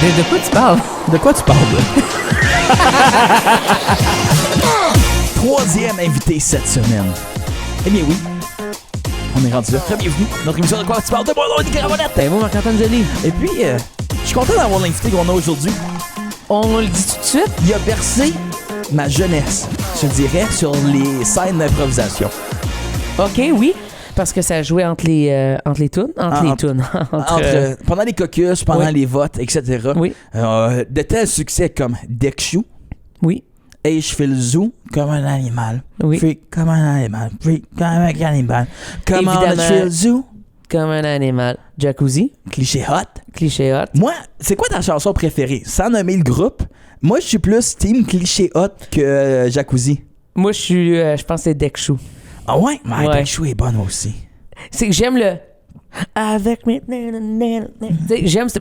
De quoi tu parles? De quoi tu parles, là? Troisième invité cette semaine. Eh bien oui, on est rendu là. Très bienvenue. Notre émission De quoi tu parles de mon nom est Nicolas Monette. Ben moi, Marc-Antoine Joly. Et puis, je suis content d'avoir l'invité qu'on a aujourd'hui. On le dit tout de suite? Il a bercé ma jeunesse, je dirais, sur les scènes d'improvisation. OK, oui. Parce que ça jouait entre les tunes. Pendant les caucus, pendant Oui. les votes, etc. Oui. De tels succès comme Dekshu, Oui. et je fais le zoo comme un animal. Oui. Fais comme un animal. Fais comme un animal. Comment je Évidemment. fais le zoo? Comme un animal. Jacuzzi. Cliché hot. Cliché hot. Moi, c'est quoi ta chanson préférée? Sans nommer le groupe, moi, je suis plus team cliché hot que Jacuzzi. Moi, je pense que c'est Dekshu. Ah ouais? Mais Ouais. Dekshu est bonne aussi. C'est que j'aime le... Avec mes... J'aime ce...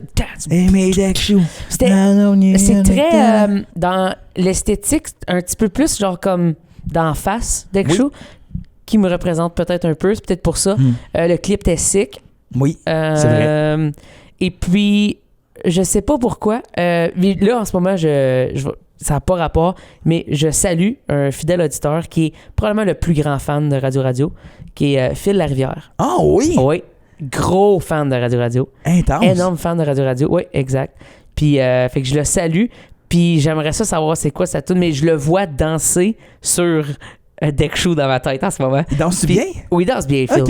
Aimé Dekshu. C'est très... dans l'esthétique, un petit peu plus genre comme d'en face, Dekshu, qui me représente peut-être un peu. C'est peut-être pour ça. Le clip était sick. Oui, c'est vrai. Et puis, je sais pas pourquoi. Mais là, en ce moment, ça n'a pas rapport, mais je salue un fidèle auditeur qui est probablement le plus grand fan de Radio Radio, qui est Phil Larivière. Ah oui? Oui, gros fan de Radio Radio. Intense. Énorme fan de Radio Radio. Oui, exact. Puis, fait que je le salue. Puis, j'aimerais ça savoir c'est quoi sa tune, mais je le vois danser sur Dekshu dans ma tête en ce moment. Il danse Puis- bien? Oui, il danse bien, Phil. Ok.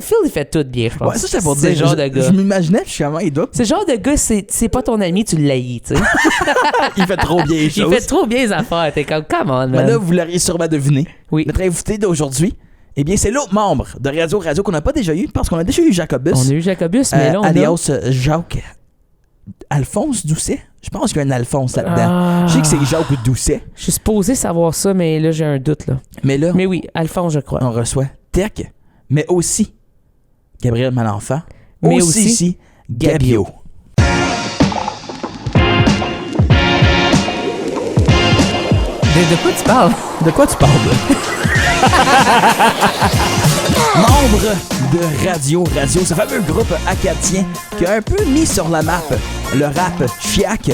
Phil, il fait tout bien, je pense. Ouais, ça, c'est pour C'est dire. le genre de gars. Je m'imaginais, puis je suis comment il doit. C'est le genre de gars, c'est pas ton ami, tu l'haïs, tu sais. Il fait trop bien les Il choses. fait trop bien les affaires. T'es comme, come on, Mais man. là, vous l'auriez sûrement deviné. Oui. Notre invité d'aujourd'hui, eh bien, c'est l'autre membre de Radio Radio qu'on n'a pas déjà eu, parce qu'on a déjà eu Jacobus. On a eu Jacobus, mais là, on a... alias Jacques Alphonse Doucet. Je pense qu'il y a un Alphonse là-dedans. Ah. Je sais que c'est Jacques Doucet, Je suis supposé savoir ça, mais là, j'ai un doute, là. mais là, Mais oui, Alphonse, je crois. on reçoit Tech, mais aussi Gabriel Malenfant, Mais aussi aussi ici, Gabio. De quoi tu parles? De quoi tu parles, là? Membre de Radio Radio, ce fameux groupe acadien qui a un peu mis sur la map le rap fiac.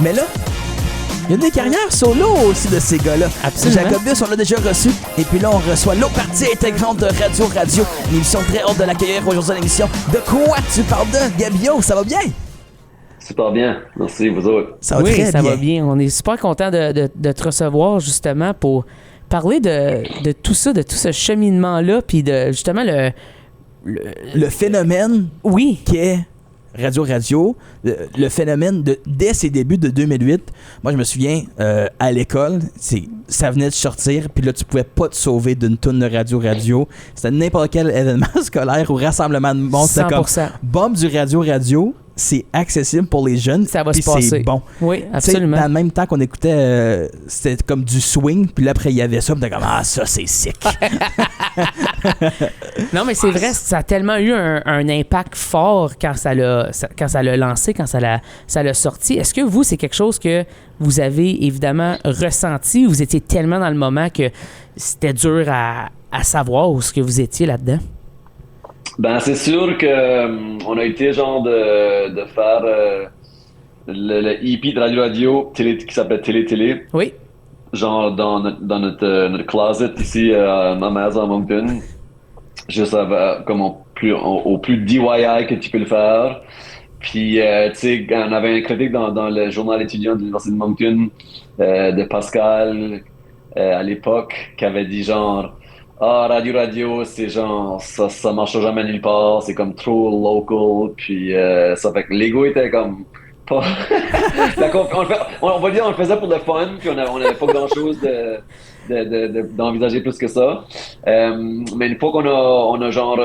Mais là, il y a des carrières solo aussi de ces gars-là. Absolument. Jacobus, on l'a déjà reçu. Et puis là, on reçoit l'autre partie intégrante de Radio Radio. Une émission très hâte de l'accueillir aujourd'hui à l'émission. De quoi tu parles de Gabio? Ça va bien? Super bien, merci vous autres. Ça va Oui, très ça bien. va bien. On est super content de te recevoir, justement, pour parler de tout ça, de tout ce cheminement-là, puis de, justement, Le phénomène Oui, qui est Radio Radio, le phénomène dès ses débuts de 2008. Moi, je me souviens, à l'école, ça venait de sortir, puis là, tu pouvais pas te sauver d'une toune de Radio Radio. C'était n'importe quel événement scolaire ou rassemblement de monde. C'était comme 100%. bombe du Radio Radio, c'est accessible pour les jeunes, Ça va puis se passer. c'est bon. Oui, Tu sais, absolument. dans le même temps qu'on écoutait, c'était comme du swing, puis là, après, il y avait ça, puis t'es comme, ah, ça, c'est sick. Non, mais c'est vrai, ça a tellement eu un impact fort quand ça l'a lancé, quand ça l'a sorti. Est-ce que vous, c'est quelque chose que vous avez évidemment ressenti ou vous étiez tellement dans le moment que c'était dur à savoir où ce que vous étiez là-dedans? Ben c'est sûr que on a été genre de faire le EP de Radio Radio qui s'appelle Télé, Oui. genre dans notre closet ici à ma maison à Moncton, juste comme au plus DIY que tu peux le faire. Puis tu sais, on avait un critique dans le journal étudiant de l'Université de Moncton de Pascal à l'époque qui avait dit genre Radio Radio, c'est genre, ça marche jamais nulle part, c'est comme trop local, puis ça fait que l'ego était comme pas. on va dire, on le faisait pour le fun, puis on avait pas grand chose d'envisager plus que ça. Mais une fois qu'on a genre,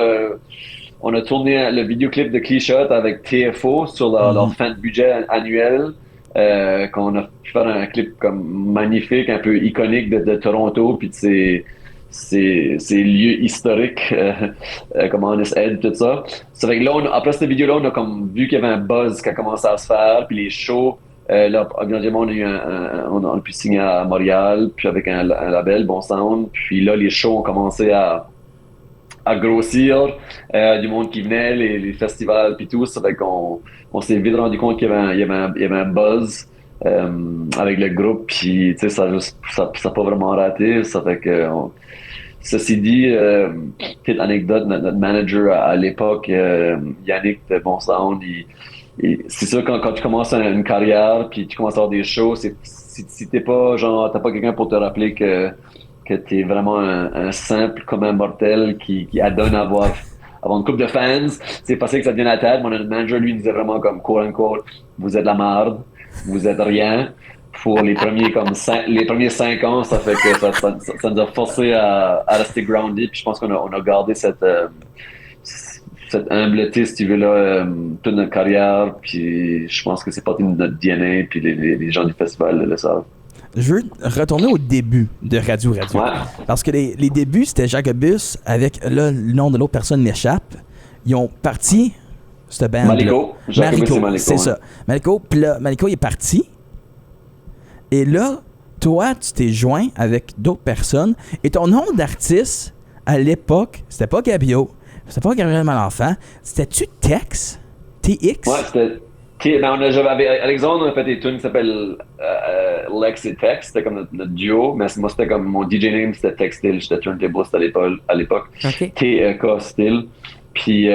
on a tourné le vidéoclip de Clichat avec TFO sur leur fin de budget annuel. Qu'on a pu faire un clip comme magnifique, un peu iconique de Toronto, puis ces lieux historiques, comme Honest Ed, tout ça. C'est vrai que là, après cette vidéo-là, on a comme vu qu'il y avait un buzz qui a commencé à se faire, puis les shows, là, évidemment, on a pu signer à Montréal, puis avec un label, Bon Sound, puis là, les shows ont commencé à à grossir, du monde qui venait, les festivals puis tout. Ça fait qu'on s'est vite rendu compte qu'il y avait un buzz avec le groupe, puis tu sais, ça a pas vraiment raté. Ça fait que ceci dit, petite anecdote, notre manager à l'époque, Yannick de Bon Sound, c'est sûr quand tu commences une carrière puis tu commences à avoir des shows, si t'es pas genre t'as pas quelqu'un pour te rappeler que t'es vraiment un simple comme un mortel qui adonne à avoir une couple de fans, c'est facile que ça devienne la tête. Mon manager lui disait vraiment comme quote unquote, vous êtes la merde, vous êtes rien. Pour les premiers les premiers 5 ans, ça fait que ça nous a forcé à rester grounded. Puis je pense qu'on a gardé cette humbleté, si tu veux, là, toute notre carrière. Puis je pense que c'est parti de notre DNA. Puis les gens du festival le savent. Je veux retourner au début de Radio. Ouais. Parce que les débuts, c'était Jacobus avec, là, le nom de l'autre personne m'échappe. Ils ont parti, cette band. Maliko. Maliko, c'est ça. Maliko, puis là, Maliko il est parti. Et là, toi, tu t'es joint avec d'autres personnes. Et ton nom d'artiste, à l'époque, c'était pas Gabio, c'était pas Gabriel Malenfant, c'était-tu Tex? TX? Ouais, c'était... Avec Alexandre, on a fait des tunes qui s'appellent Lex et Tex, c'était comme notre duo, mais moi c'était comme mon DJ name, c'était Tex Still, j'étais turntablist à l'époque. Okay. TEK Still. Puis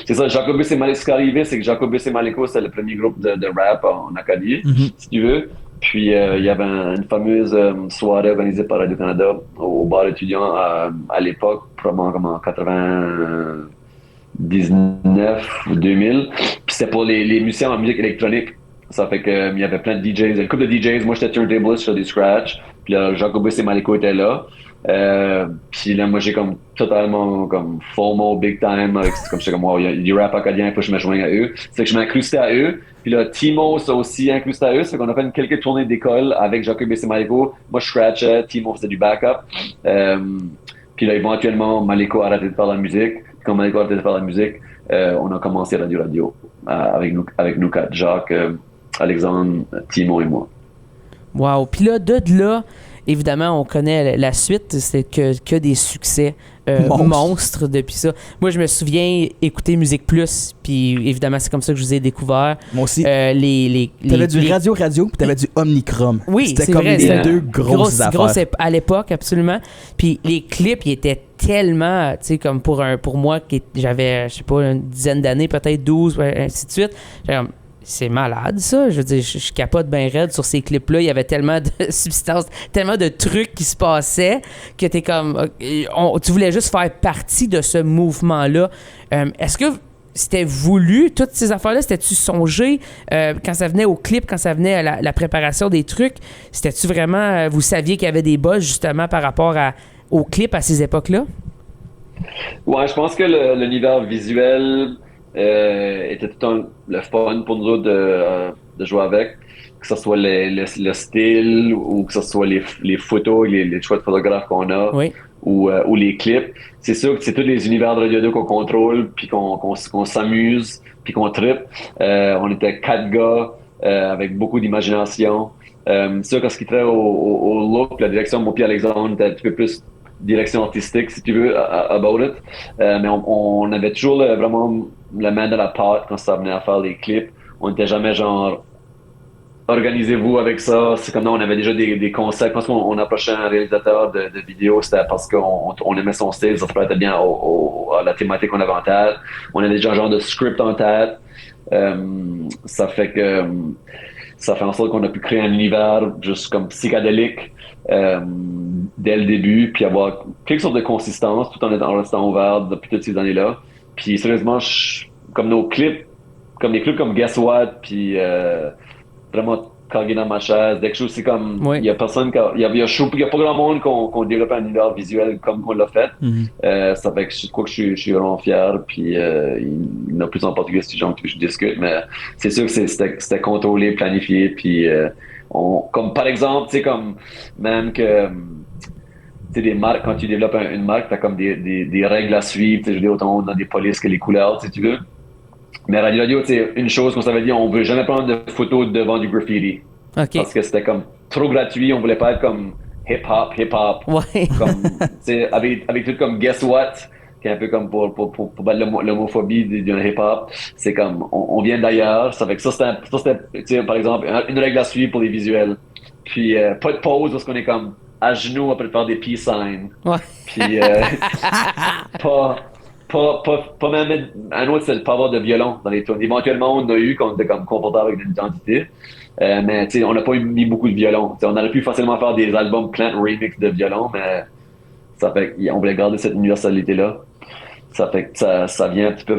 c'est ça, Jacobus et Maliko, ce qui est arrivé, c'est que Jacobus et Maliko, c'était le premier groupe de rap en Acadie, si tu veux. Puis il y avait une fameuse soirée organisée par Radio-Canada au bar étudiant à l'époque, probablement comme en 99 ou 2000. Puis c'était pour les musiciens en musique électronique. Ça fait que il y avait plein de DJs. Une couple de DJs, moi j'étais turntablist sur du scratch. Puis là, Jacobus et Maliko étaient là. Puis là, moi j'ai comme totalement comme FOMO big time. J'étais comme, wow, il y a du rap acadien, il faut que je me joigne à eux. C'est que je m'incrustais à eux. Puis là, Timo s'est aussi incrusté à eux. C'est qu'on a fait quelques tournées d'école avec Jacobus et Maliko. Moi je scratchais, Timo faisait du backup. Puis là, éventuellement, Maliko a arrêté de faire la musique. Puis quand Maliko a arrêté de faire la musique, on a commencé Radio avec nous quatre, Jacques, Alexandre, Timo et moi. Wow. Puis là, de là, évidemment, on connaît la suite. C'est que des succès monstres depuis ça. Moi, je me souviens écouter Musique Plus. Puis évidemment, c'est comme ça que je vous ai découvert. Moi aussi. T'avais du Radio, puis t'avais du Omnichrome. Oui, c'était c'est comme vrai, les deux grosses affaires. À l'époque, absolument. Puis les clips, ils étaient tellement, tu sais, comme pour moi, j'avais, je sais pas, une dizaine d'années, peut-être 12, ainsi de suite. C'est malade, ça. Je veux dire, je capote bien raide sur ces clips-là. Il y avait tellement de substances, tellement de trucs qui se passaient que t'es comme... tu voulais juste faire partie de ce mouvement-là. Est-ce que c'était voulu, toutes ces affaires-là? C'était-tu songé quand ça venait au clip, quand ça venait à la préparation des trucs? C'était-tu vraiment... vous saviez qu'il y avait des buzz, justement, par rapport au clip à ces époques-là? Ouais, je pense que l'univers visuel... était tout le fun pour nous autres de jouer avec, que ce soit le style ou que ce soit les photos, les choix de photographes qu'on a, oui. ou les clips. C'est sûr que c'est tous les univers de Radio 2 qu'on contrôle, puis qu'on s'amuse, puis qu'on trippe. On était 4 gars avec beaucoup d'imagination. C'est sûr que ce qui trait au look, la direction, moi puis Alexandre était un petit peu plus direction artistique, si tu veux, about it. Mais on avait toujours vraiment la main dans la pâte quand ça venait à faire les clips. On n'était jamais genre organisez-vous avec ça. C'est comme non, on avait déjà des concepts. Je pense qu'on approchait un réalisateur de vidéos, c'était parce qu'on aimait son style, ça se prêtait bien à la thématique qu'on avait en tête. On avait déjà un genre de script en tête. Ça fait en sorte qu'on a pu créer un univers juste comme psychédélique dès le début, puis avoir quelque sorte de consistance tout en restant ouvert depuis toutes ces années-là. Puis sérieusement, comme nos clips, comme les clips comme Guess What, puis vraiment cargué dans ma chaise, dès que je suis comme, il y a personne, il y a pas grand monde qu'on développe un univers visuel comme qu'on l'a fait. Ça fait que je crois que je suis vraiment fier, puis il y en a plus en particulier si je discute, mais c'est sûr que c'était contrôlé, planifié, puis comme par exemple, tu sais, comme même que tu sais, des marques, quand tu développes une marque, t'as comme des règles à suivre, tu sais, je veux dire, autant dans des polices que les couleurs, si tu veux. Mais Radio, c'est une chose qu'on s'avait dit, on veut jamais prendre de photos devant du graffiti. Okay. Parce que c'était comme trop gratuit, on voulait pas être comme hip-hop. Ouais. Comme, tu sais, avec tout comme Guess What, qui est un peu comme pour battre l'homophobie du hip-hop. C'est comme, on vient d'ailleurs. Ça fait que ça, c'était, tu sais, par exemple, une règle à suivre pour les visuels. Puis, pas de pause parce qu'on est comme à genoux après faire des peace signs. Ouais. Puis, pas même mettre, un autre, c'est de pas avoir de violon dans les tunes. Éventuellement, on a eu quand on était comme confortable avec l'identité. Mais, tu sais, on n'a pas mis beaucoup de violon. T'sais, on aurait pu facilement faire des albums plein de remix de violon, mais ça fait qu'on voulait garder cette universalité-là. Ça fait que ça vient un petit peu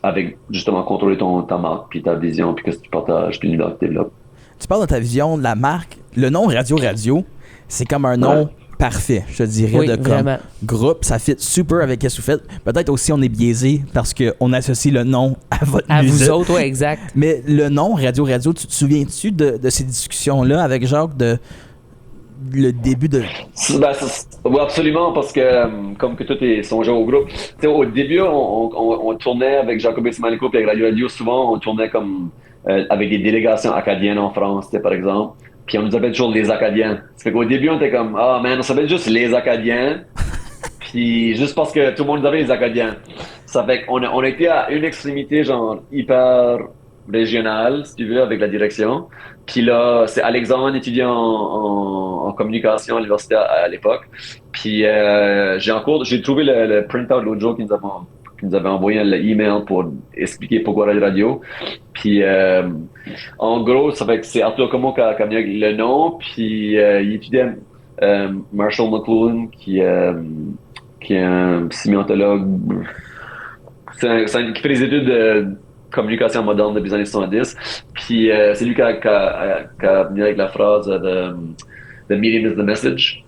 avec justement contrôler ta marque, puis ta vision, puis qu'est-ce que tu partages, puis l'univers que tu développes. Tu parles de ta vision, de la marque. Le nom Radio Radio, c'est comme un nom parfait, je te dirais, Oui, de vraiment. comme groupe. Ça fit super avec ce que vous faites. Peut-être aussi on est biaisé parce qu'on associe le nom à votre À musique. vous autres, oui, exact. Mais le nom Radio Radio, tu te souviens-tu de ces discussions-là avec Jacques, de le début de... Oui, absolument, parce que comme que tout est songé au groupe. T'sais, au début, on tournait avec Jacob Simanico et avec Radio Radio. Souvent, on tournait comme avec des délégations acadiennes en France, par exemple. Puis on nous appelle toujours les Acadiens. Ça fait qu'au début, on était comme, ah, man, on s'appelle juste les Acadiens. Puis juste parce que tout le monde nous appelle les Acadiens. Ça fait qu'on a été à une extrémité, genre, hyper régionale, si tu veux, avec la direction. Puis là, c'est Alexandre, étudiant en communication à l'université à l'époque. Puis j'ai trouvé le print-out l'autre jour qu'ils nous avaient envoyé l'email pour expliquer pourquoi Radio Radio. Puis en gros, ça fait que c'est Arthur Como qui a mis le nom. Puis il étudiait Marshall McLuhan, qui est un sémiologue, qui fait des études de communication moderne depuis les années 70. Puis c'est lui qui a venu avec la phrase The medium is the message.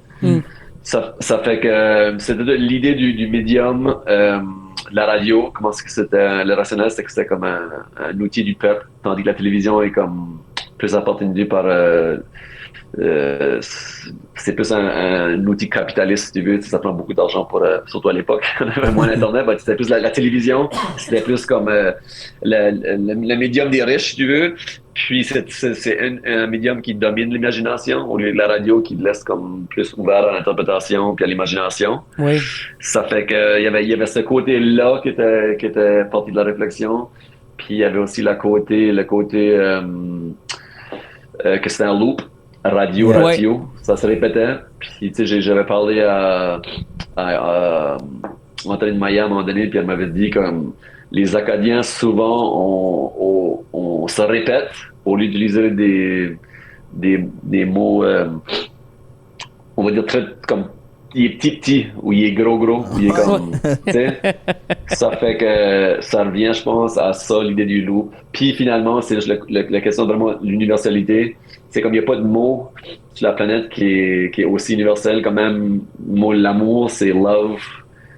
Ça fait que c'était l'idée du médium, la radio, comment est-ce que c'était, le rationnel, c'était que c'était comme un outil du peuple, tandis que la télévision est comme plus appartenue par c'est plus un outil capitaliste, si tu veux. Ça prend beaucoup d'argent pour, surtout à l'époque, on avait moins d'internet. C'était plus la télévision, c'était plus comme le médium des riches, si tu veux. Puis c'est un médium qui domine l'imagination au lieu de la radio qui laisse comme plus ouvert à l'interprétation puis à l'imagination. Oui. Ça fait que il y avait ce côté-là qui était partie de la réflexion. Puis il y avait aussi le côté que c'était un loop. Radio, Ouais. ça se répétait. Puis, tu sais, j'avais parlé à Anthony Maya à un moment donné, puis elle m'avait dit comme les Acadiens, souvent, on se répète au lieu d'utiliser des mots, on va dire très comme il est petit ou il est gros ou il est comme, tu sais, ça fait que ça revient, je pense, à ça, l'idée du loup. Puis finalement, c'est juste la question vraiment de l'universalité. C'est comme il n'y a pas de mot sur la planète qui est aussi universel. Quand même, le mot l'amour, c'est love.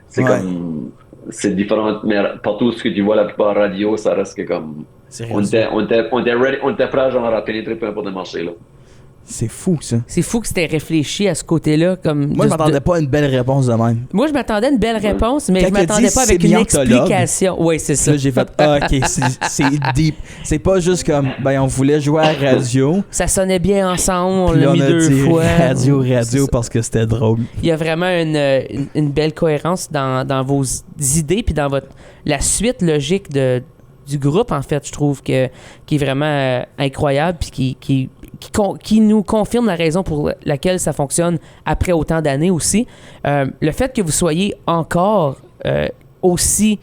C'est comme, c'est différent, mais partout ce que tu vois, la plupart radio, ça reste que comme, on était prêt genre, à pénétrer peu importe le marché, là. C'est fou, ça. C'est fou que c'était réfléchi à ce côté-là. Comme Moi, je m'attendais pas à une belle réponse de même. Moi, je m'attendais à une belle réponse, mais Quand je m'attendais dit pas avec une sémiologue, explication. Oui, c'est ça. Là, j'ai fait, OK, c'est deep. C'est pas juste comme, ben, on voulait jouer à radio. Ça sonnait bien ensemble, on Puis l'a on mis a deux dit fois. radio C'est ça. parce que c'était drôle. Il y a vraiment une belle cohérence dans vos idées puis dans la suite logique du groupe, en fait, je trouve qui est vraiment incroyable puis qui nous confirme la raison pour laquelle ça fonctionne après autant d'années aussi. Le fait que vous soyez encore aussi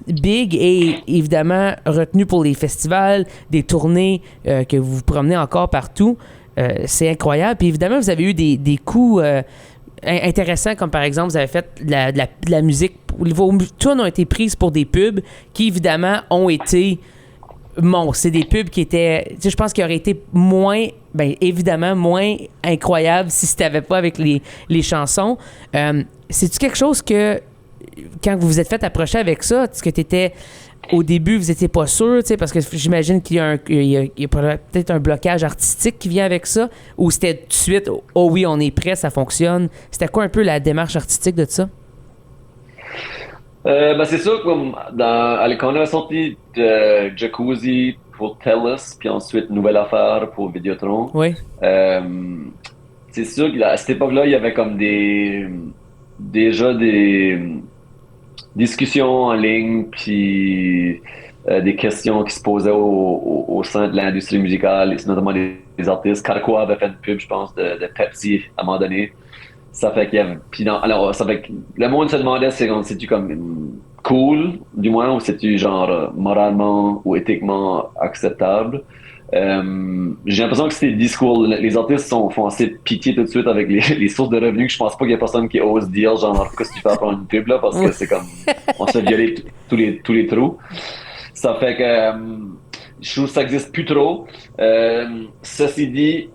big et évidemment retenu pour les festivals, des tournées, que vous vous promenez encore partout, c'est incroyable. Puis évidemment, vous avez eu des coups intéressants, comme par exemple, vous avez fait de la musique. Vos tunes ont été prises pour des pubs qui, évidemment, ont été... Bon, c'est des pubs qui étaient... Tu sais, je pense qu'ils auraient été moins... Bien, évidemment, moins incroyables si c'était pas avec les chansons. C'est-tu quelque chose que, quand vous vous êtes fait approcher avec ça, est-ce que t'étais... Au début, vous n'étiez pas sûr, tu sais, parce que j'imagine qu'il y a peut-être un blocage artistique qui vient avec ça, ou c'était tout de suite, oh oui, on est prêt, ça fonctionne. C'était quoi un peu la démarche artistique de ça? C'est sûr, comme quand on a sorti de Jacuzzi pour TELUS, puis ensuite Nouvelle Affaire pour Vidéotron, Oui. c'est sûr qu'à cette époque-là, il y avait comme des déjà des discussions en ligne, puis des questions qui se posaient au sein de l'industrie musicale, notamment les artistes. Carquois avait fait une pub, je pense, de Pepsi à un moment donné. Ça fait qu'il y avait. Puis alors, ça fait que le monde se demandait c'est-tu comme cool, du moins, ou c'est-tu genre moralement ou éthiquement acceptable. J'ai l'impression que c'est des discours. Les artistes font assez pitié tout de suite avec les sources de revenus que je pense pas qu'il y a personne qui ose dire genre qu'est-ce que tu fais à prendre une pub là parce que c'est comme on se fait violer tous les trous. Ça fait que je trouve que ça existe plus trop. Ceci dit,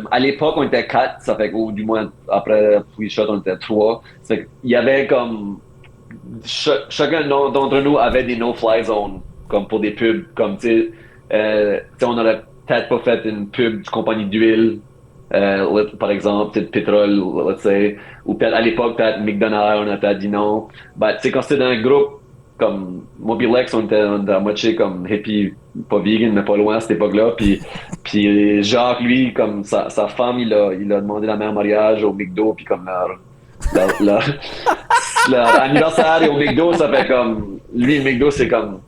à l'époque on était 4, ça fait que ou du moins après Free Shot on était 3. Ça fait qu'il y avait comme chacun d'entre nous avait des no-fly zones comme pour des pubs comme tu sais on aurait peut-être pas fait une pub de compagnie d'huile par exemple peut-être pétrole let's say ou peut-être à l'époque peut-être McDonald's on a peut-être dit non bah tu sais quand c'était dans un groupe comme Mobilex on était à moitié comme hippie pas vegan mais pas loin à cette époque-là puis Jacques lui comme sa femme il a demandé la main en mariage au McDo puis comme leur anniversaire au McDo ça fait comme lui le McDo c'est comme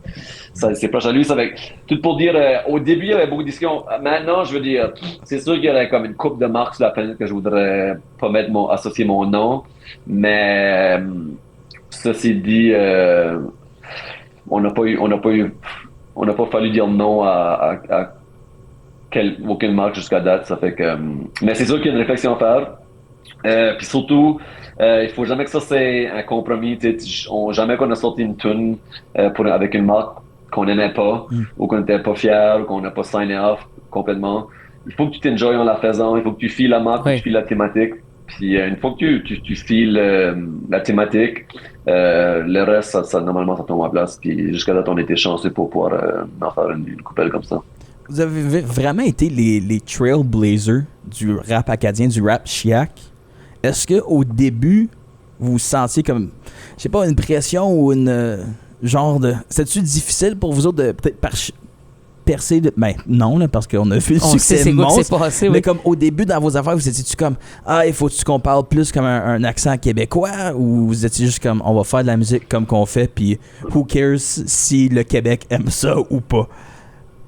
ça, c'est proche à lui, ça fait tout pour dire, au début, il y avait beaucoup de discussions. Maintenant, je veux dire, c'est sûr qu'il y aurait comme une coupe de marques sur la planète que je voudrais pas associer mon nom, mais ceci dit, on n'a pas fallu dire non à aucune marque jusqu'à date, ça fait que, mais c'est sûr qu'il y a une réflexion à faire, puis surtout, il faut jamais que ça c'est un compromis, jamais qu'on a sorti une tune avec une marque qu'on n'aimait pas, ou qu'on n'était pas fier, ou qu'on n'a pas signé off complètement. Il faut que tu t'enjoyes en la faisant, il faut que tu files la marque, que tu files la thématique. Puis une fois que tu files la thématique, le reste, ça normalement, ça tombe en place. Puis jusqu'à là, on était chanceux pour pouvoir en faire une coupelle comme ça. Vous avez vraiment été les trailblazers du rap acadien, du rap chiac. Est-ce qu'au début, vous vous sentiez comme, je sais pas, une pression ou une... genre de... C'est-tu difficile pour vous autres de peut-être percer de... Ben non, là, parce qu'on a vu le succès monstre. Passé, mais oui. comme au début dans vos affaires, vous étiez-tu comme il faut-tu qu'on parle plus comme un accent québécois ou vous étiez juste comme on va faire de la musique comme qu'on fait puis who cares si le Québec aime ça ou pas?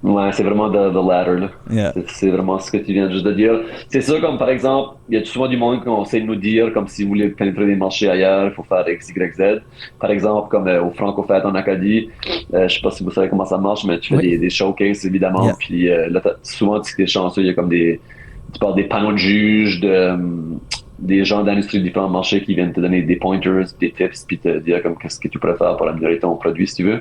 Ouais, c'est vraiment the latter, là. Yeah. C'est vraiment ce que tu viens juste de dire. C'est sûr, comme par exemple, il y a souvent du monde qui essaie de nous dire, comme si vous voulez pénétrer des marchés ailleurs, il faut faire X, Y, Z. Par exemple, comme au Franco-Fête en Acadie, je sais pas si vous savez comment ça marche, mais tu fais des showcases, évidemment. Yeah. Puis là, souvent, tu es chanceux, il y a comme tu parles des panneaux de juges, des gens d'industrie de différents marchés qui viennent te donner des pointers, des tips, puis te dire comme qu'est-ce que tu pourrais faire pour améliorer ton produit, si tu veux.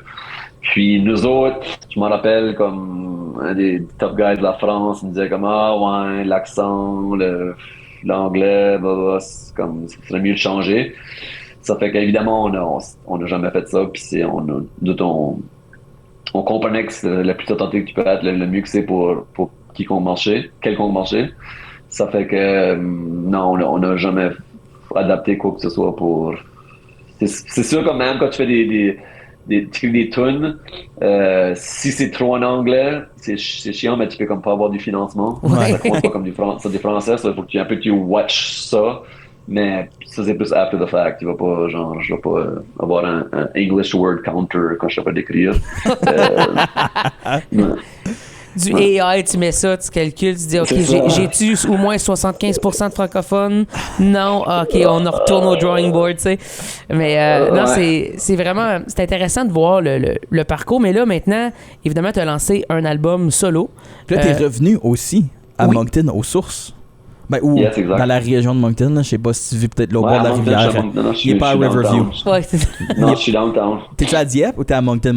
Puis nous autres, je m'en rappelle comme un des top guys de la France, il me disait comme ouais, l'accent, l'anglais, blablabla, c'est comme ça serait mieux de changer. Ça fait qu'évidemment on n'a jamais fait ça, puis on comprenait que c'est le plus authentique que tu peux être, le mieux que c'est pour quelconque marché. Ça fait que non, on n'a jamais adapté quoi que ce soit pour. C'est sûr quand même quand tu fais des tunes, si c'est trop en anglais, c'est chiant, mais tu peux comme pas avoir du financement. Ouais. Ça compte pas comme des français, ça faut que tu watch ça. Mais ça c'est plus after the fact. Tu vas pas je vais pas avoir un English word counter quand je sais pas d'écrire. Du AI, tu mets ça, tu calcules, tu dis OK, j'ai-tu au moins 75% de francophones? Non, OK, on retourne au drawing board, tu sais. Mais non, c'est vraiment... C'est intéressant de voir le parcours. Mais là, maintenant, évidemment, tu as lancé un album solo. Puis là, tu es revenu aussi à Moncton, aux sources. Ben, ou dans la région de Moncton, là, je sais pas si tu vis peut-être l'autre bord de la rivière. Il est pas à Riverview. Non, je suis downtown. T'es-tu à Dieppe ou t'es à Moncton?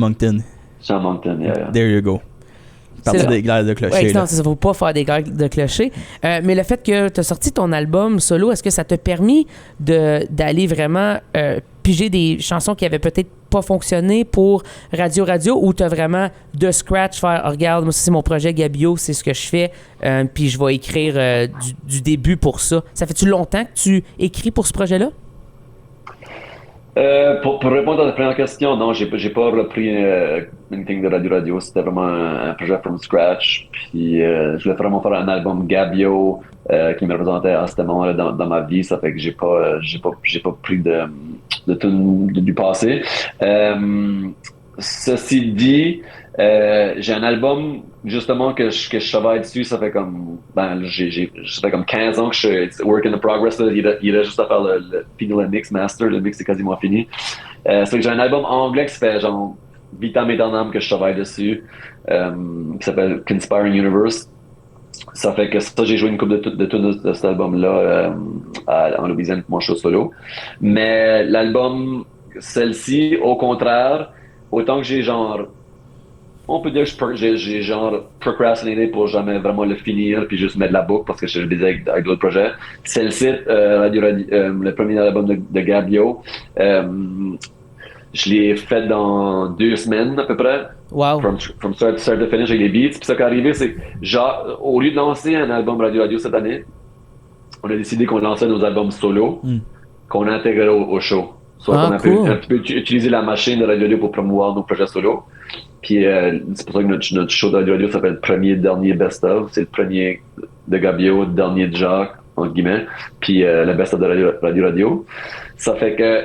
Je suis à Moncton, yeah. There you go. Partir des guerres de clocher. Oui, non, ça ne faut pas faire des guerres de clocher. Mais le fait que tu as sorti ton album solo, est-ce que ça t'a permis d'aller vraiment piger des chansons qui avaient peut-être pas fonctionné pour Radio ou tu as vraiment de scratch faire regarde, moi c'est mon projet Gabio, c'est ce que je fais, puis je vais écrire du début pour ça. Ça fait-tu longtemps que tu écris pour ce projet-là? Pour répondre à ta première question, non, j'ai pas repris anything de Radio Radio. C'était vraiment un projet from scratch. Puis je voulais vraiment faire un album Gabio qui me représentait à ce moment-là dans ma vie. Ça fait que j'ai pas pris de tune du passé. Ceci dit, j'ai un album justement que je travaille dessus. Ça fait comme ça fait comme 15 ans que je suis it's work in progress. Là. Il reste juste à faire finir le mix master. Le mix est quasiment fini. Ça fait que j'ai un album anglais qui fait genre Vitam Aeternam que je travaille dessus, qui s'appelle Conspiring Universe. Ça fait que ça, j'ai joué une couple de tunes de cet album-là en Louisiane pour mon show solo. Mais l'album, celle-ci, au contraire, autant que j'ai genre, on peut dire que j'ai genre procrastinaté pour jamais vraiment le finir puis juste mettre la boucle parce que je suis busy avec d'autres projets. Celle-ci, le premier album de Gabio, je l'ai fait dans 2 semaines à peu près. Wow. From start to finish avec les beats. Puis ça qui est arrivé, c'est genre, au lieu de lancer un album Radio Radio cette année, on a décidé qu'on lançait nos albums solo, qu'on intégrait au show. Soit qu'on a cool. un petit peu utiliser la machine de Radio Radio pour promouvoir nos projets solo. Puis c'est pour ça que notre show de Radio Radio s'appelle Premier, Dernier, Best of. C'est le premier de Gabio, le dernier de Jacques, entre guillemets. Puis le Best of de Radio Radio. Ça fait que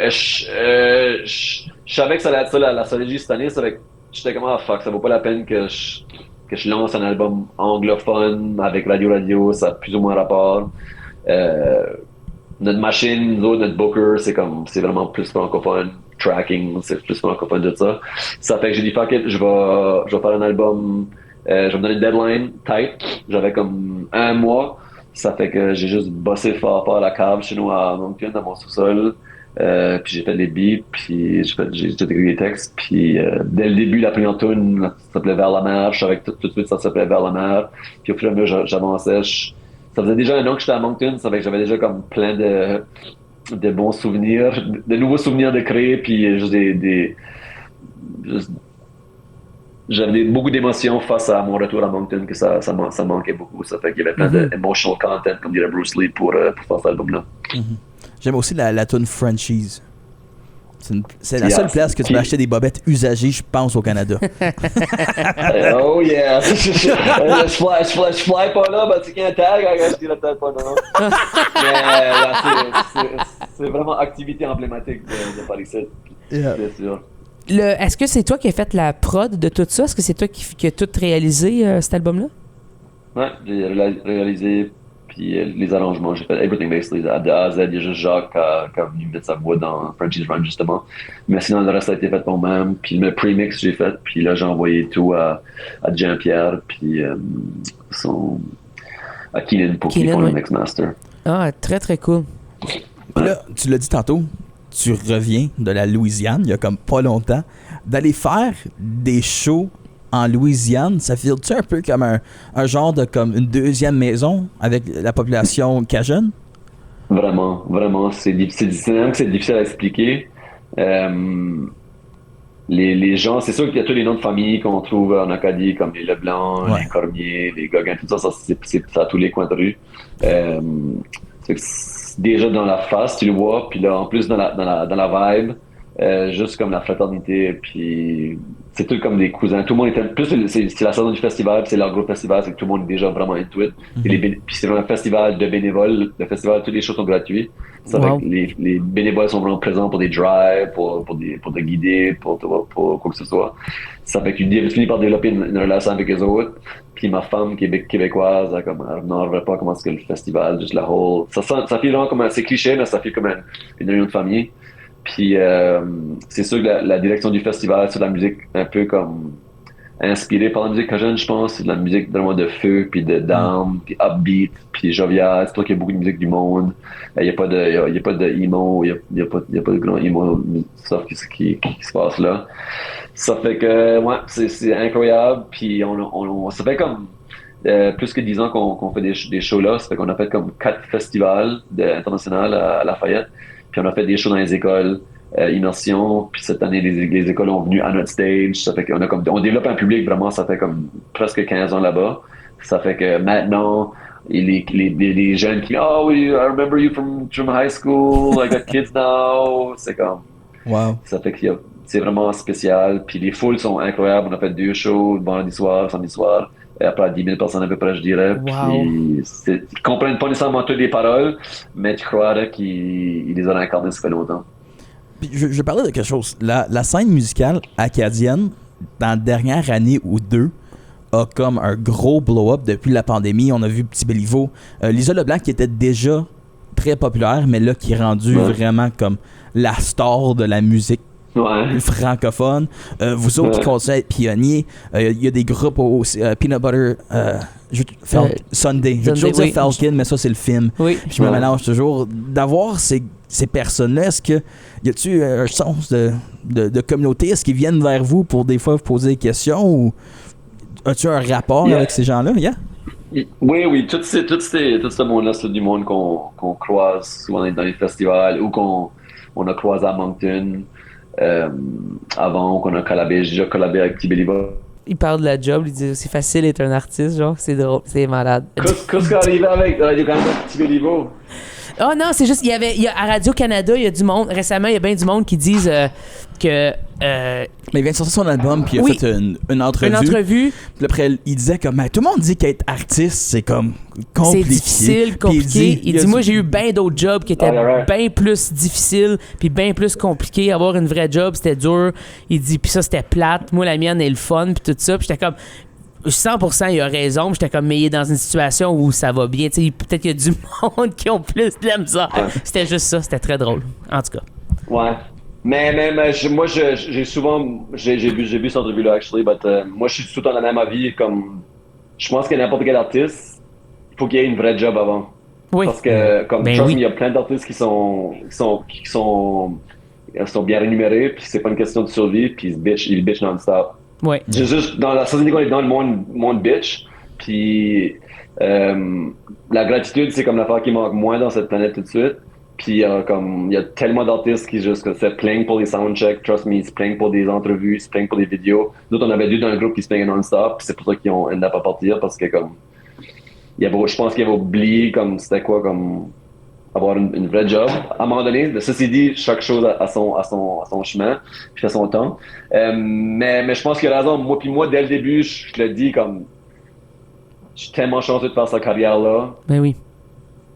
je savais que ça allait être ça la stratégie cette année. Ça fait que j'étais comme, fuck, ça vaut pas la peine que je lance un album anglophone avec Radio Radio, ça a plus ou moins rapport. Notre machine, nous autres, notre booker, c'est vraiment plus francophone. Tracking, c'est plus francophone de ça. Ça fait que j'ai dit, fuck it, je vais faire un album, je vais me donner une deadline tight. J'avais comme 1 mois. Ça fait que j'ai juste bossé fort à la cave chez nous à Moncton, dans mon sous-sol. Puis j'ai fait des beats, puis j'ai écrit des textes, puis dès le début, la première tune ça s'appelait Vers la mer, je savais que tout de suite ça s'appelait Vers la mer, puis au fur et à mesure j'avançais, ça faisait déjà 1 an que j'étais à Moncton, ça fait que j'avais déjà comme plein de bons souvenirs, de nouveaux souvenirs de créer, puis j'avais beaucoup d'émotions face à mon retour à Moncton, que ça manquait beaucoup, ça fait qu'il y avait plein d'emotional content, comme dirait Bruce Lee, pour faire cet album-là. J'aime aussi la tune Frenchies. C'est la seule place que tu peux acheter des bobettes usagées, je pense, au Canada. Oh yeah! je fly pas là, parce qu'il y a un tag, je dirais peut-être pas non. Mais c'est vraiment activité emblématique de Paris-Sud, c'est sûr. Est-ce que c'est toi qui as fait la prod de tout ça? Est-ce que c'est toi qui as tout réalisé cet album-là? Ouais, j'ai réalisé puis les arrangements, j'ai fait everything basically, de A à Z. Il y a juste Jacques qui a venu mettre sa voix dans Frenchie's Run justement. Mais sinon, le reste a été fait moi-même. Puis le pre-mix j'ai fait, puis là j'ai envoyé tout à Jean-Pierre, puis à Keenan pour qu'il fasse le mix master. Ah, très très cool. Là, tu l'as dit tantôt, tu reviens de la Louisiane, il y a comme pas longtemps, d'aller faire des shows en Louisiane, ça file-tu un peu comme un genre de comme une deuxième maison avec la population cajun? Vraiment, c'est difficile à expliquer. Les gens, c'est sûr qu'il y a tous les noms de famille qu'on trouve en Acadie, comme les Leblanc, les Cormier, les Gauguin, tout ça, c'est à tous les coins de rue. Déjà dans la face, tu le vois, puis là, en plus dans la vibe, juste comme la fraternité, puis c'est tout comme des cousins. Tout le monde était plus, c'est la saison du festival, c'est leur gros festival, c'est que tout le monde est déjà vraiment into it. Puis c'est un festival de bénévoles. Le festival, toutes les choses sont gratuites. Ça fait que les bénévoles sont vraiment présents pour des drives, pour te guider, pour quoi que ce soit. Ça fait que tu finis par développer une relation avec les autres. Puis ma femme québécoise, elle n'en revenait pas comment est-ce que le festival, juste la whole. Ça fait vraiment comme c'est cliché, mais ça fait comme une réunion de famille. Puis c'est sûr que la direction du festival, c'est de la musique un peu comme inspirée par la musique cajun, je pense. C'est de la musique vraiment de feu, puis de down, puis upbeat, puis jovial. C'est toi qu'il y a beaucoup de musique du monde. Il n'y a pas de emo, il n'y a pas de grand emo stuff qui se passe là. Ça fait que, ouais, c'est incroyable. Puis ça fait comme plus que 10 ans qu'on fait des shows là. Ça fait qu'on a fait comme 4 festivals internationaux à Lafayette. Puis on a fait des shows dans les écoles, immersion. Puis cette année, les écoles ont venu à notre stage. Ça fait qu'on on développe un public vraiment, ça fait comme presque 15 ans là-bas. Ça fait que maintenant, les jeunes qui, oh oui, I remember you from high school, I got kids now. C'est comme, Wow. Ça fait que c'est vraiment spécial. Puis les foules sont incroyables. On a fait 2 shows, vendredi soir, samedi soir. Et après 10 000 personnes à peu près, je dirais. Wow. Puis ils comprennent pas nécessairement toutes les paroles, mais tu croirais qu'ils les ont incarnées ça fait longtemps. Puis je parlais de quelque chose. La scène musicale acadienne, dans la dernière année ou 2, a comme un gros blow-up depuis la pandémie. On a vu Petit Béliveau. Lisa Leblanc qui était déjà très populaire, mais là qui est rendue vraiment comme la star de la musique francophone. Vous autres qui continuez à être pionniers, il y a des groupes aussi, Peanut Butter, Sunday. Je vais toujours dire Falcon, mais ça c'est le film. Oui. Je me mélange toujours. D'avoir ces personnes-là, est-ce que y a-tu un sens de communauté? Est-ce qu'ils viennent vers vous pour des fois vous poser des questions ou as-tu un rapport avec ces gens-là? Oui, tout ce monde-là, c'est du monde qu'on croise souvent dans les festivals ou qu'on a croisé à Moncton avant, qu'on a collaboré. J'ai déjà collaboré avec Petit Béliveau. Il parle de la job, il dit c'est facile d'être un artiste, genre, c'est drôle, c'est malade. Qu'est-ce qui est arrivé avec Radio-Canada Petit Béliveau? Oh non, c'est juste, à Radio-Canada, il y a du monde, récemment, il y a bien du monde qui disent que... Mais il vient de sortir son album, puis il a fait une entrevue. Une entrevue. Puis après, il disait comme, tout le monde dit qu'être artiste, c'est comme compliqué. C'est difficile, compliqué. Il dit, moi, j'ai eu bien d'autres jobs qui étaient bien plus difficiles, puis bien plus compliqués. Avoir une vraie job, c'était dur. Il dit, puis ça, c'était plate. Moi, la mienne est le fun, puis tout ça. Puis j'étais comme... 100% il a raison, j'étais comme, mais il est dans une situation où ça va bien, tu sais, peut-être qu'il y a du monde qui ont plus de la misère. C'était juste ça, c'était très drôle, en tout cas. Ouais, mais moi j'ai souvent, j'ai vu cette entrevue-là, actually, but moi je suis tout le temps dans la même avis, comme, je pense que n'importe quel artiste, il faut qu'il y ait une vraie job avant. Oui. Parce que, comme, il y a plein d'artistes qui sont bien rémunérés, puis c'est pas une question de survie, puis ils bitch non-stop. Ouais. Juste dans la société qu'on est dans, le monde bitch. Puis la gratitude, c'est comme l'affaire qui manque moins dans cette planète tout de suite. Puis il y a tellement d'artistes qui juste se plaignent pour les soundchecks, trust me, ils se plaignent pour des entrevues, ils se plaignent pour des vidéos. Nous, on avait deux dans le groupe qui se plaignaient non-stop, puis c'est pour ça qu'ils ont end up à partir, parce que comme je pense qu'ils avaient oublié comme c'était quoi comme avoir une vraie job. À un moment donné, ceci dit, chaque chose a son chemin, puis à son temps. Mais je pense qu'il a raison. Moi, dès le début, je le dis comme, je suis tellement chanceux de faire cette carrière-là. Ben oui.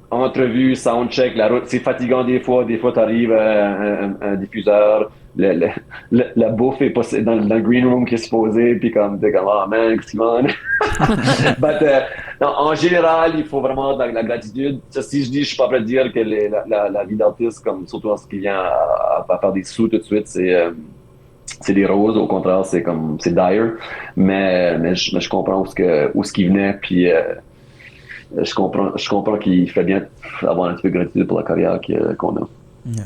Entrevue, soundcheck, la route, c'est fatigant des fois. Des fois, t'arrives à un diffuseur, la bouffe est pas dans le green room qui est supposé, puis comme, t'es comme, oh man, qu'est-ce qu'il manque? Non, en général, il faut vraiment de la gratitude. Si je dis, je suis pas prêt de dire que la vie d'artiste, comme surtout en ce qui vient à faire des sous tout de suite, c'est des roses. Au contraire, c'est dire. Mais je comprends où ce qui venait, puis je comprends qu'il fait bien avoir un petit peu de gratitude pour la carrière qu'on a. Yeah.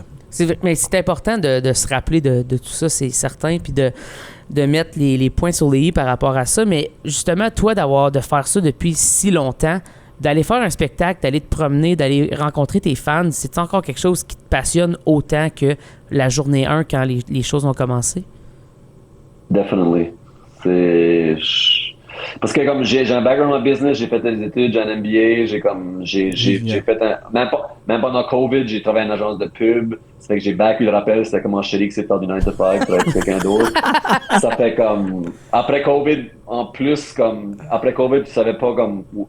Mais c'est important de se rappeler de tout ça, c'est certain, puis de mettre les points sur les i par rapport à ça. Mais justement, toi, de faire ça depuis si longtemps, d'aller faire un spectacle, d'aller te promener, d'aller rencontrer tes fans, c'est encore quelque chose qui te passionne autant que la journée 1 quand les choses ont commencé? Definitely. Parce que comme j'ai un background en business, j'ai fait des études, j'ai un MBA, j'ai fait même pendant COVID, j'ai travaillé en agence de pub. Ça fait que j'ai back eu le rappel, c'était comment chérie que c'est faire du 9 to 5 pour être quelqu'un d'autre. Ça fait comme après COVID, en plus après COVID, tu savais pas comme, tu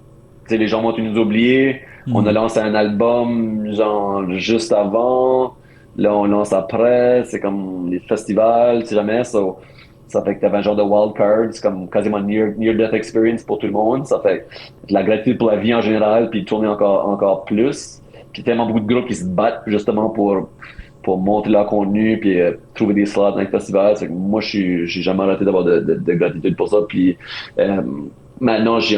sais, les gens vont nous oublier. On a lancé un album genre juste avant, là on lance après, c'est comme les festivals, si jamais ça fait que t'avais un genre de wild card, c'est comme quasiment near-death experience pour tout le monde. Ça fait de la gratitude pour la vie en général, puis tourner encore plus. Puis tellement beaucoup de groupes qui se battent justement pour monter leur contenu, puis trouver des slots dans les festivals. C'est que moi, j'ai jamais arrêté d'avoir de gratitude pour ça. Puis maintenant, j'ai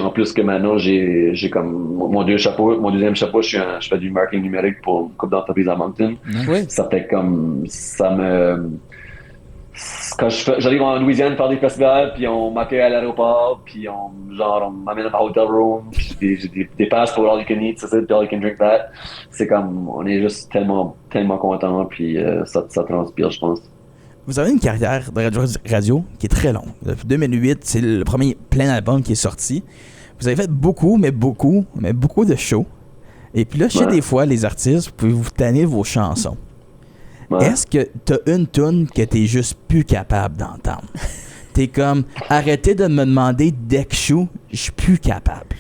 comme mon deuxième chapeau, je fais du marketing numérique pour une couple d'entreprises à Moncton. Oui. Ça fait comme quand j'arrive en Louisiane faire des festivals, puis on m'accueille à l'aéroport, puis on m'amène à un hotel room, puis j'ai des passes pour all you can eat, c'est ça, puis all you can drink that. C'est comme, on est juste tellement contents, puis ça transpire, je pense. Vous avez une carrière de radio qui est très longue. Depuis 2008, c'est le premier plein album qui est sorti. Vous avez fait beaucoup de shows. Et puis là, je sais des fois, les artistes, vous pouvez vous tanner vos chansons. Ouais. Est-ce que t'as une tune que t'es juste plus capable d'entendre? T'es comme, arrêtez de me demander Dekshu, je suis plus capable.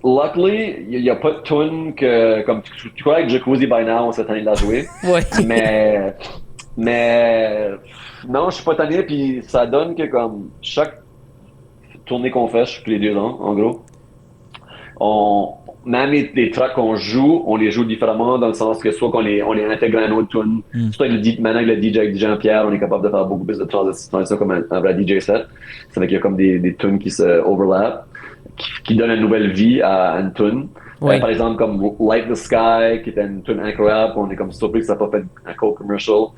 Luckily, il n'y a pas de tune que, comme tu crois que Jacuzzi by now, on s'est tanné de la jouer. Ouais. Mais non, je suis pas tanné, puis ça donne que comme chaque tournée qu'on fait, je suis tous les 2 ans, en gros, même les tracks qu'on joue, on les joue différemment dans le sens que soit qu'on les intègre à une autre tune, soit maintenant que le DJ avec Jean-Pierre, on est capable de faire beaucoup plus de transitions comme un vrai DJ set. Ça fait qu'il y a comme des tunes qui se overlap, qui donnent une nouvelle vie à une tune. Ouais. Par exemple, comme Light the Sky, qui était une tune incroyable, on est comme surpris que ça n'a pas fait un co-commercial.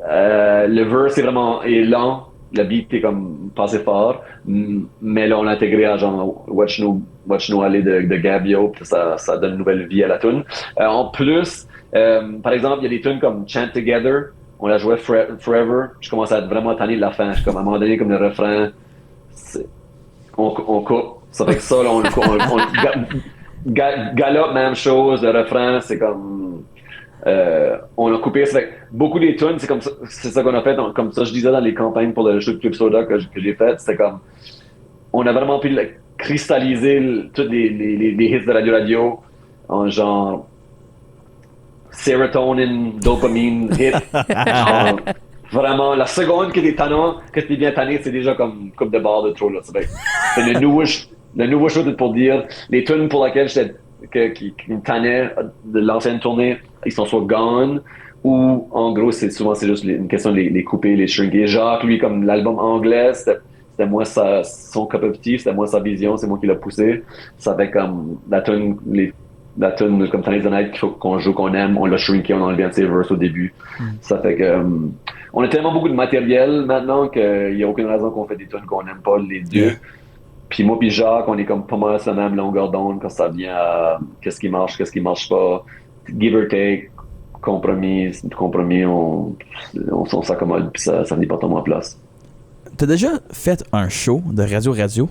Le verse est lent, le beat est comme passé fort, mais là on l'a intégré à genre Watch Nous Aller de Gabio, puis ça donne une nouvelle vie à la tune. En plus, par exemple, il y a des tunes comme Chant Together, on la jouait Forever, je commence à être vraiment tanné de la fin, comme à un moment donné comme le refrain, on coupe, ça fait que ça là, on galope, même chose, le refrain c'est comme on a coupé, ça fait beaucoup des tunes, c'est ça qu'on a fait, comme ça je disais dans les campagnes pour le show de Club Soda que j'ai fait, c'était comme on a vraiment pu cristalliser tous les hits de Radio en genre serotonin, dopamine, hit. Vraiment, la seconde que t'es tannant, que t'es bien tanné, c'est déjà comme coupe de barre de trop là. C'est le nouveau show pour dire les tunes pour lesquelles qui me tannaient de l'ancienne tournée, ils sont soit gone ou en gros c'est juste une question de les couper, les shrinker. Jacques, lui, comme l'album anglais, c'était moi son cup of tea, c'était moi sa vision, c'est moi qui l'a poussé. Ça fait comme la tune comme Tanner the Night qu'il faut qu'on joue, qu'on aime, on l'a shrinké, on a enlevé un de ses verses au début. Ça fait que on a tellement beaucoup de matériel maintenant qu'il n'y a aucune raison qu'on fait des tunes qu'on n'aime pas les deux. Yeah. Puis moi puis Jacques, on est comme pas mal sur la même longueur d'onde quand ça vient à qu'est-ce qui marche pas, give or take, compromis, on s'accommode puis ça finit par tomber en place. T'as déjà fait un show de Radio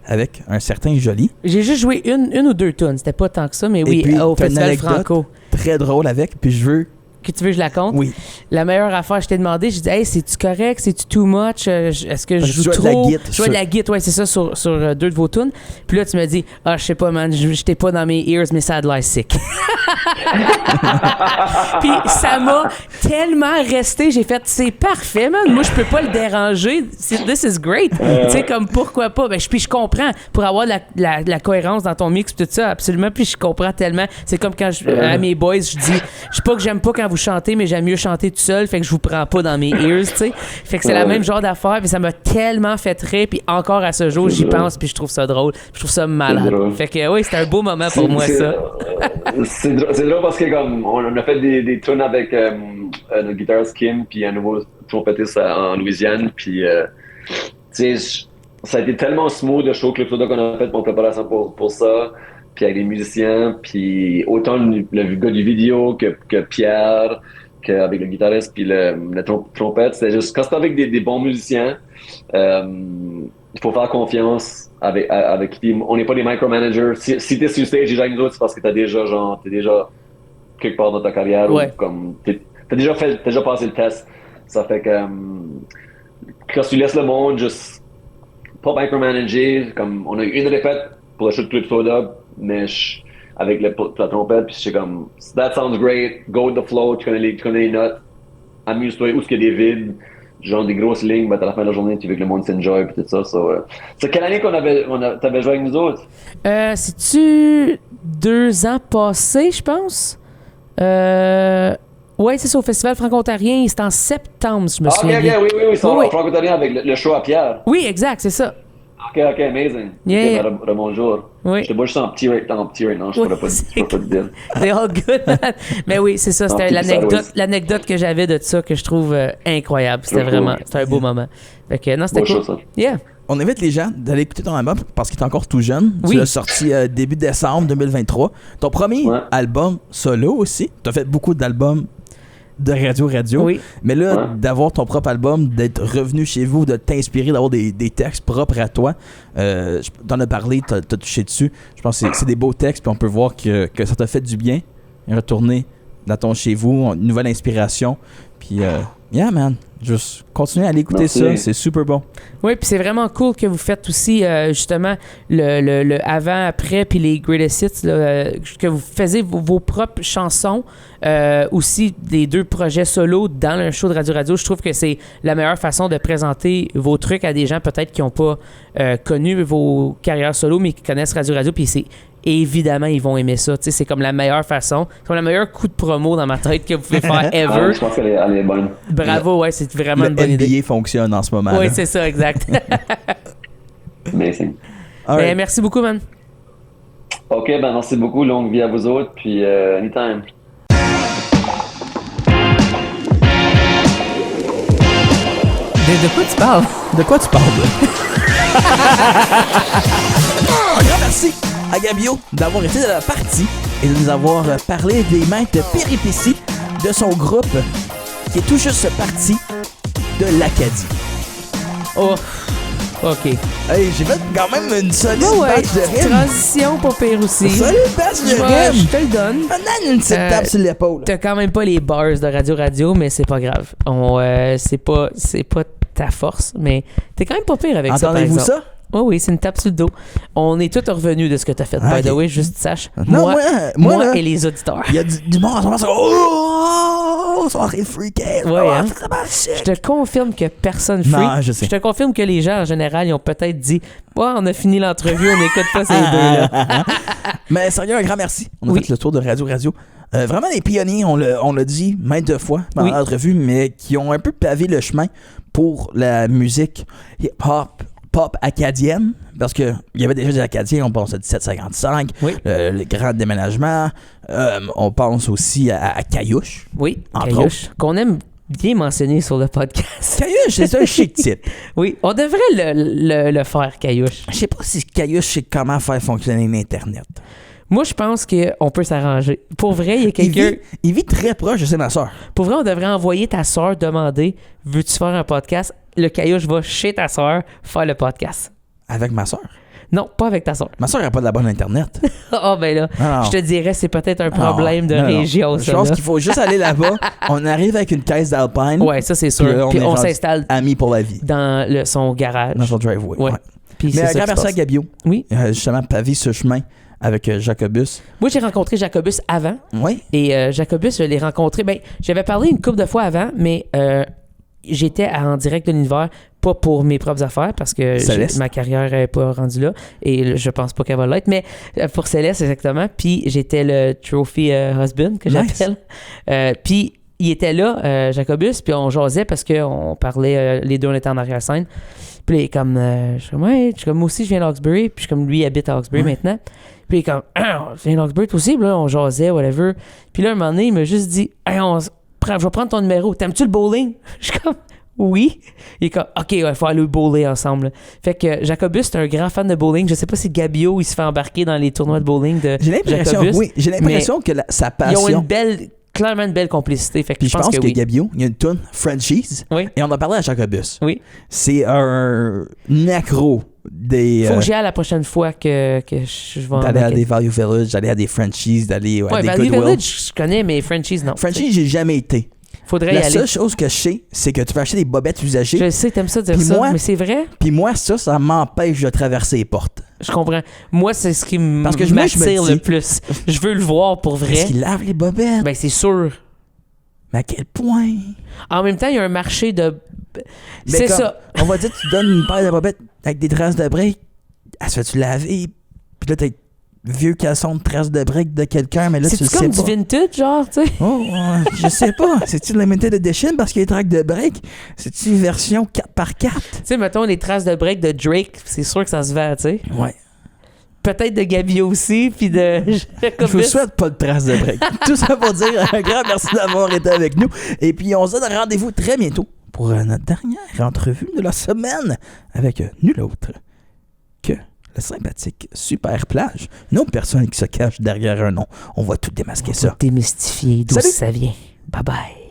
avec un certain Joly? J'ai juste joué une ou 2 tunes, c'était pas tant que ça, mais oui, puis, au Festival Franco. Très drôle avec, puis je veux... Que tu veux que je la compte? Oui. La meilleure affaire, je t'ai demandé, j'ai dit, hey, c'est-tu correct? C'est-tu too much? Est-ce que je joue trop? Je joue de la guitare, ouais, c'est ça, sur 2 de vos tunes. Puis là, tu m'as dit, je sais pas, man, j'étais pas dans mes ears, mais ça a de l'air sick. Puis ça m'a tellement resté, j'ai fait, c'est parfait, man. Moi, je peux pas le déranger. This is great. Tu sais, comme pourquoi pas? Puis je comprends, pour avoir la cohérence dans ton mix, tout ça, absolument. Puis je comprends tellement. C'est comme quand à mes boys, je dis, je sais pas que j'aime pas quand vous chantez, mais j'aime mieux chanter tout seul, fait que je vous prends pas dans mes ears, tu sais. Fait que c'est la même genre d'affaire, puis ça m'a tellement fait rire, puis encore à ce jour, j'y pense, puis je trouve ça drôle. Je trouve ça malade. Fait que oui, c'était un beau moment pour moi, ça. C'est drôle parce que comme on a fait des tunes avec notre guitariste Kim, puis un nouveau trompettiste en Louisiane, puis tu sais, ça a été tellement smooth le show Club Soda qu'on a fait pour préparation pour ça. Puis avec les musiciens, puis autant le gars du vidéo que Pierre, qu'avec le guitariste, puis le trompette, c'était juste, quand c'est avec des bons musiciens, il faut faire confiance avec qui. On n'est pas des micromanagers. Si t'es sur stage déjà avec nous autres, c'est parce que t'es déjà quelque part dans ta carrière, ouais. Ou comme t'as déjà passé le test. Ça fait que quand tu laisses le monde juste pas micromanager, comme on a eu une répète pour le show de Club Soda, mais avec la trompette, puis c'est comme that sounds great, go with the flow, tu connais les notes, amuse-toi, où est-ce qu'il y a des vides, genre des grosses lignes, à la fin de la journée, tu veux que le monde s'enjoy, puis tout ça. C'est quelle année t'avais joué avec nous autres? C'est-tu 2 ans passés, je pense? Oui, c'est ça, au Festival franco-ontarien, c'était en septembre, je me souviens. Oui, c'est au franco-ontarien avec le show à Pierre. Oui, exact, c'est ça. Ok, amazing. Yeah. Okay, bonjour. Oui. Je te vois juste en petit rate non, je pourrais pas te dire. C'est all good, man. Mais oui, c'est ça, c'était l'anecdote que j'avais de ça que je trouve incroyable. C'était c'était un beau moment. Fait que, non, c'était cool. Ça. Yeah. On invite les gens d'aller écouter ton album parce qu'il est encore tout jeune. Oui. Tu l'as sorti début décembre 2023. Ton premier album solo aussi. Tu as fait beaucoup d'albums de radio, oui. Mais là, d'avoir ton propre album, d'être revenu chez vous, de t'inspirer, d'avoir des textes propres à toi, t'en as parlé, t'as touché dessus. Je pense que c'est des beaux textes, puis on peut voir que ça t'a fait du bien, retourner dans ton chez vous, une nouvelle inspiration. Puis, yeah, man, juste continuez à aller écouter ça, c'est super bon. Oui, puis c'est vraiment cool que vous faites aussi, justement, le avant-après, puis les greatest hits, là, que vous faisiez vos propres chansons, aussi des 2 projets solo dans un show de Radio. Je trouve que c'est la meilleure façon de présenter vos trucs à des gens peut-être qui n'ont pas connu vos carrières solo, mais qui connaissent Radio, puis c'est évidemment, ils vont aimer ça. T'sais, c'est comme la meilleure façon. C'est comme le meilleur coup de promo dans ma tête que vous pouvez faire ever. Ah, je pense qu'elle est bonne. Bravo, ouais, c'est vraiment une bonne NBA idée. fonctionne en ce moment. Oui, là. c'est ça, exact. Amazing. Ben, merci beaucoup, man. OK, ben merci beaucoup. Longue vie à vous autres. Puis, anytime. De quoi tu parles? De quoi tu parles? Un grand merci à Gabio d'avoir été de la partie et de nous avoir parlé des maintes péripéties de son groupe qui est tout juste parti de l'Acadie. Oh, OK. Hey, j'ai fait quand même une solide Ouais, batch de rimes. transition pas pire aussi. Solide batch de Je rimes. te le donne. Maintenant, une petite tape sur l'épaule. T'as quand même pas les bars de Radio, mais c'est pas grave. C'est pas ta force, mais t'es quand même pas pire avec ça, par Entendez-vous exemple. ça? Oh oui, c'est une tape sur le dos. On est tous revenus de ce que t'as fait, by the way, juste sache. Non, moi là, et les auditeurs. il y a du monde en ce moment, ils sont en train de freaker. Ouais, hein? C'est vraiment shit. Je te confirme que personne freak. Non, je sais. te confirme que les gens, en général, ils ont peut-être dit « Ouais, on a fini l'entrevue, on n'écoute pas ces deux-là. » Mais sérieux, un grand merci. On a Oui. fait le tour de Radio. Vraiment des pionniers, on l'a dit maintes de fois dans l'entrevue, mais qui ont un peu pavé le chemin pour la musique hip-hop, pop acadienne, parce qu'il y avait déjà des Acadiens, on pense à 1755, Oui. le grand déménagement, on pense aussi à Caillouche. Oui, Entre Caillouche, qu'on aime bien mentionner sur le podcast. Caillouche, c'est un chic type. Oui, on devrait le faire, Caillouche. Je sais pas si Caillouche sait comment faire fonctionner l'Internet. Moi, je pense qu'on peut s'arranger. Pour vrai, il y a quelqu'un... Il vit très proche de c'est ma soeur. Pour vrai, on devrait envoyer ta soeur demander « Veux-tu faire un podcast? » Le Caillouche va chez ta soeur faire le podcast. Avec ma soeur. Non, pas avec ta soeur. Ma soeur n'a pas de la bonne Internet. Ah, ben là, Non. je te dirais, c'est peut-être un problème de région, Je ça. pense là. qu'il faut juste aller là-bas. On arrive avec une caisse d'Alpine. Ouais, ça, c'est sûr. Puis là, Puis est on rendu s'installe amis pour la vie. dans son garage. Dans son driveway. Ouais. Ouais. Puis Mais c'est un ça grand qui se merci à passe. Gabio. Oui. Justement, pavé ce chemin avec Jacobus. Moi, j'ai rencontré Jacobus avant. Oui. Et Jacobus, je l'ai rencontré. Ben, j'avais parlé une couple de fois avant, mais j'étais en direct de l'univers, pas pour mes propres affaires, parce que ma carrière n'est pas rendue là. Et je pense pas qu'elle va l'être, mais pour Céleste, exactement. Puis j'étais le trophy husband, que j'appelle. Puis il était là, Jacobus, puis on jasait parce qu'on parlait, les deux, on était en arrière-scène. Puis il est comme, je suis comme, ouais, moi aussi, je viens d'Hawkesbury, puis je suis comme, lui, il habite à Hawkesbury maintenant. Puis il est comme, je viens d'Hawkesbury, toi aussi, puis là, on jasait, whatever. Puis là, un moment donné, il m'a juste dit, hey, je vais prendre ton numéro. T'aimes-tu le bowling? Je suis comme, oui. Il est comme, OK, il faut aller bowler ensemble. Là. Fait que Jacobus, c'est un grand fan de bowling. Je sais pas si Gabio, il se fait embarquer dans les tournois de bowling de Jacobus. J'ai l'impression que sa passion... Ils ont clairement une belle complicité. Fait que Puis je pense que oui. Gabio, il y a une toune, Frenchies, Oui. et on a parlé à Jacobus. Oui. C'est un accro des... Faut que j'y aille la prochaine fois que je vais en d'aller à marquer. des Value Village, d'aller à des Frenchies, d'aller à des Value Goodwill. Village, je connais, mais Frenchies, non. Frenchies, j'ai jamais été. Faudrait y La aller. seule chose que je sais, c'est que tu peux acheter des bobettes usagées. Je sais, t'aimes ça dire Puis ça, moi- mais c'est vrai. Puis moi, ça m'empêche de traverser les portes. Je comprends. Moi, c'est ce qui Parce que moi, je me m'attire dis- le plus. Je veux le voir pour vrai. Est-ce qu'ils lavent les bobettes? Ben, c'est sûr. Mais à quel point? En même temps, il y a un marché de... Ben, C'est comme- ça. On va dire, tu donnes une paire de bobettes avec des traces de break. Elle se fait-tu laver? Puis là, t'as vieux caleçon de traces de break de quelqu'un, mais là, tu C'est-tu le sais comme pas. du vintage, genre, tu sais? Oh, je sais pas. C'est-tu de limited edition parce qu'il y a des tracks de break? C'est-tu version 4x4? Tu sais, mettons, les traces de break de Drake, c'est sûr que ça se vend, tu sais. Ouais. Peut-être de Gabio aussi, puis de... Je vous souhaite pas de traces de break. Tout ça pour dire un grand merci d'avoir été avec nous. Et puis, on se donne rendez-vous très bientôt pour notre dernière entrevue de la semaine avec nul autre que le sympathique Super Plage. Une autre personne qui se cache derrière un nom. On va tout démasquer ça. Démystifier d'où Salut. ça vient. Bye-bye.